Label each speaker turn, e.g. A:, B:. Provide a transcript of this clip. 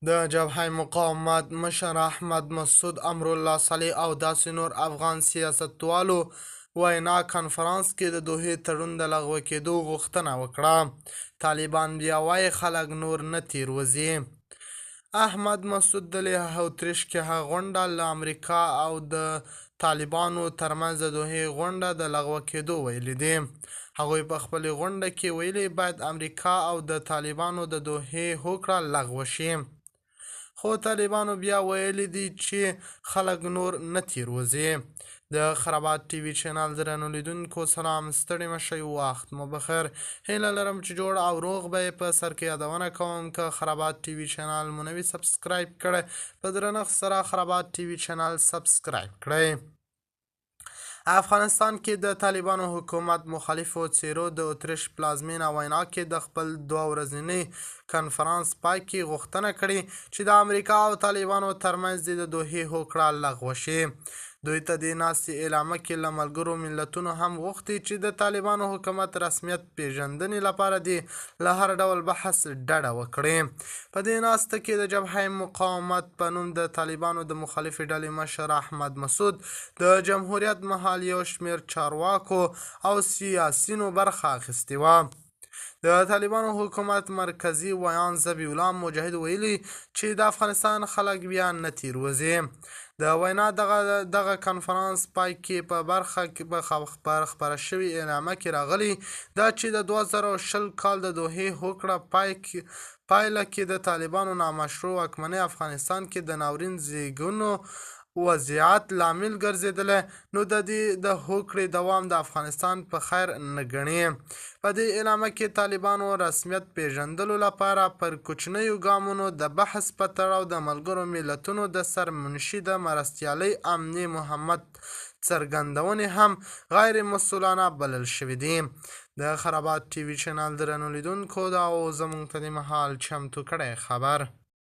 A: د جبهه مقاومت مشر احمد مسعود امرالله صالح او داسې نور افغان سیاستوالو وینا کنفرانس کې د دوحې تړون د لغوه کېدو غوښتنه وکړه. طالبان بیا وایي خلک نور نه تیروځي. احمد مسعود د اوتریش کې هغه غونډه له امریکا او د طالبانو ترمنځ د دوحې غونډه د لغوه کېدو ویلي دي. هغوی په خپلې غونډه کې ویلي باید امریکا او د طالبانو د دوحې هوکړه لغوه شي. خو طالبانو بیا ویلي دي چې خلک نور نه تیروځي. د خرابات ټي وي چینل درنو لیدونکو سلام، ستړي مشئ، وخت مو بخیر. هیله لرم چې جوړ او روغ به یې. په سر کې یادونه کوم که خرابات ټي وي چینل مو نوي سبسکرایب کړئ، په درنښت سره خرابات ټي وي چینل سبسکرایب کړئ. افغانستان کې د طالبانو حکومت مخالفو څیرو د اتریش پلازمینه وینا کې د خپل 2 ورځني کنفرانس پای کې غوښتنه کړې چې د امریکا او طالبانو ترمنځ د دوحې هوکړه لغوه شي. دوی ته د ناستې اعلامیه کې له ملګرو ملتونو هم غوښتي چې د طالبانو حکومت رسمیت پیژندنې لپاره دې له هر ډول بحث ډډه وکړي. په دې ناسته کې د جبهه مقاومت په نوم د طالبانو د مخالفې ډلې مشر احمد مسعود، د جمهوریت مهال یو شمېر چارواکو او سیاسیونو برخه اخیستې وه. د طالبانو حکومت مرکزي ویان ذبیح الله مجاهد ویلي چې د افغانستان خلک بیا نه تیروځي. د وینا دغه کنفرانس پای کې په برخه کې په خپره شوې اعلامیه کې راغلي ده چې د 2020 کال د دوحې هوکړه پایله کې د طالبانو نامشروع واکمنۍ افغانستان کې د ناورین زېږنو وضعیت لامل ګرځېدلی، نو د دې د هوکړې دوام د افغانستان په خیر نه ګڼي. په دې اعلامیه کې طالبانو رسمیت پیژندلو لپاره پر کوچنیو ګامونو د بحث په تړاو د ملګرو ملتونو د سرمنشي د مرستیالۍ امني محمد څرګندونې هم غیر مسؤلانه بلل شوي دي. د خرابات ټي وي چینل درنو لیدونکو دا او زموږ ته د مهال چمتو کړی خبر